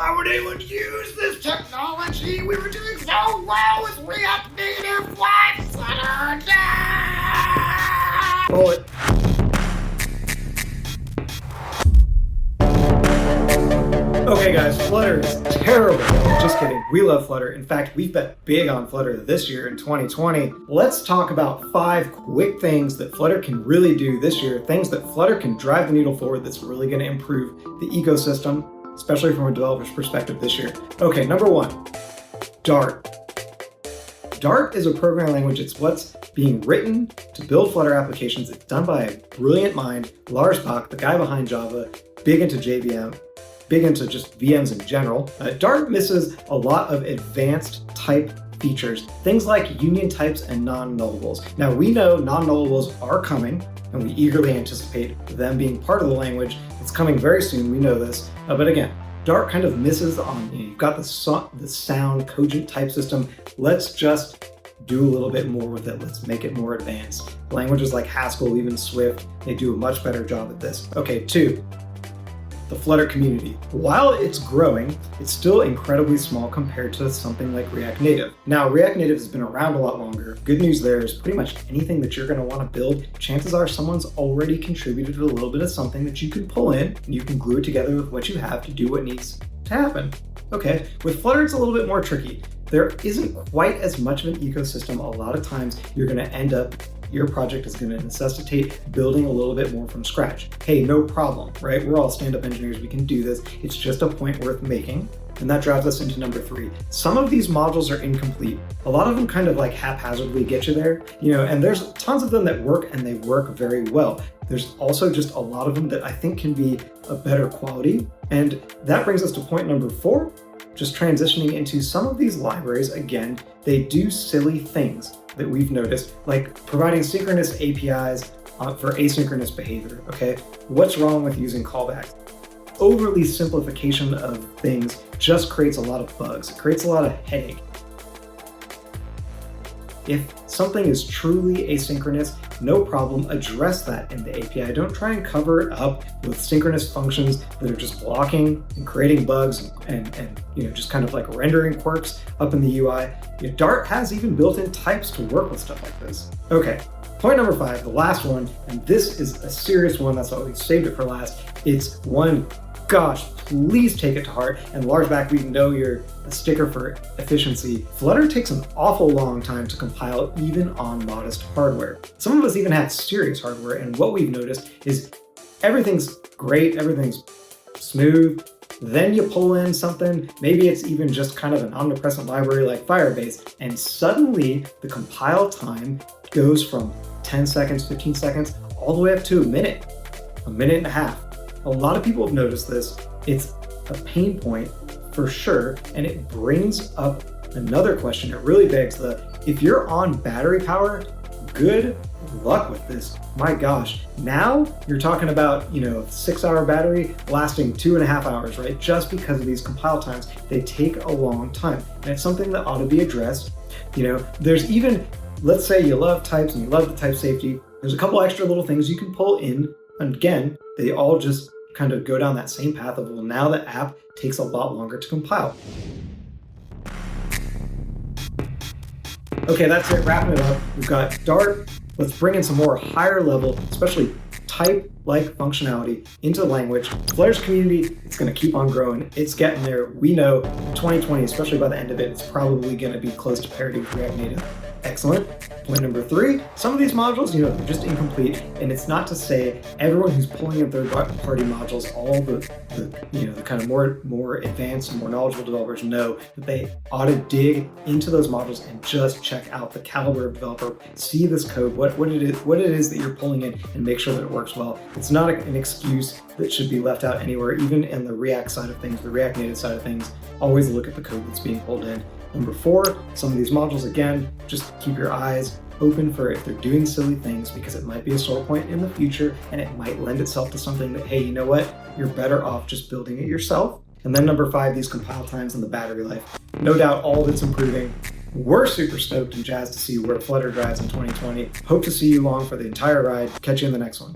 why would anyone use this technology? We were doing so well with React Native. Why Flutter? Bullet. Okay guys, Flutter is terrible. Just kidding, we love Flutter. In fact, we've bet big on Flutter this year in 2020. Let's talk about 5 quick things that Flutter can really do this year, things that Flutter can drive the needle forward that's really gonna improve the ecosystem, especially from a developer's perspective this year. Okay, number 1, Dart. Dart is a programming language. It's what's being written to build Flutter applications. It's done by a brilliant mind, Lars Bach, the guy behind Java, big into JVM, big into just VMs in general. Dart misses a lot of advanced type features, things like union types and non-nullables. Now we know non-nullables are coming, and we eagerly anticipate them being part of the language. It's coming very soon, we know this. But again, Dart kind of misses on, you've got the sound cogent type system. Let's just do a little bit more with it. Let's make it more advanced. Languages like Haskell, even Swift, they do a much better job at this. Okay, 2. The Flutter community. While it's growing, it's still incredibly small compared to something like React Native. Now, React Native has been around a lot longer. Good news there is pretty much anything that you're gonna wanna build, chances are someone's already contributed a little bit of something that you can pull in, and you can glue it together with what you have to do what needs to happen. Okay, with Flutter, it's a little bit more tricky. There isn't quite as much of an ecosystem. A lot of times you're gonna end up your project is going to necessitate building a little bit more from scratch. Hey, no problem, right? We're all stand-up engineers, we can do this. It's just a point worth making. And that drives us into number 3. Some of these modules are incomplete. A lot of them kind of like haphazardly get you there, and there's tons of them that work and they work very well. There's also just a lot of them that I think can be a better quality. And that brings us to point number 4, just transitioning into some of these libraries. Again, they do silly things that we've noticed, like providing synchronous APIs for asynchronous behavior, okay? What's wrong with using callbacks? Overly simplification of things just creates a lot of bugs. It creates a lot of headache. If something is truly asynchronous, no problem, address that in the API. Don't try and cover it up with synchronous functions that are just blocking and creating bugs and just kind of like rendering quirks up in the UI. Dart has even built-in types to work with stuff like this. Okay, point number 5, the last one, and this is a serious one, that's why we saved it for last. It's one, gosh, please take it to heart. And Lars Bach, we know you're a sticker for efficiency. Flutter takes an awful long time to compile even on modest hardware. Some of us even have serious hardware, and what we've noticed is everything's great, everything's smooth. Then you pull in something, maybe it's even just kind of an omnipresent library like Firebase, and suddenly the compile time goes from 10 seconds, 15 seconds, all the way up to a minute and a half. A lot of people have noticed this. It's a pain point for sure, and it brings up another question. It really begs if you're on battery power, good luck with this. My gosh, now you're talking about, 6-hour battery lasting 2.5 hours, right? Just because of these compile times, they take a long time, and it's something that ought to be addressed. There's even, let's say you love types and you love the type safety, there's a couple extra little things you can pull in. And again, they all just kind of go down that same path of, well, now the app takes a lot longer to compile. Okay, that's it, wrapping it up. We've got Dart. Let's bring in some more higher level, especially type-like functionality into the language. Flutter's community, it's gonna keep on growing. It's getting there. We know 2020, especially by the end of it, it's probably gonna be close to parity with React Native. Excellent. Point number 3, some of these modules, they're just incomplete, and it's not to say everyone who's pulling in third-party modules, all the kind of more advanced and more knowledgeable developers know that they ought to dig into those modules and just check out the caliber of developer, see this code, what it is that you're pulling in, and make sure that it works well. It's not an excuse that should be left out anywhere, even in the React side of things, the React Native side of things. Always look at the code that's being pulled in. Number 4, some of these modules, again, just keep your eyes open for if they're doing silly things, because it might be a sore point in the future and it might lend itself to something that, hey, you know what? You're better off just building it yourself. And then number 5, these compile times and the battery life. No doubt all of it's improving. We're super stoked and jazzed to see where Flutter drives in 2020. Hope to see you along for the entire ride. Catch you in the next one.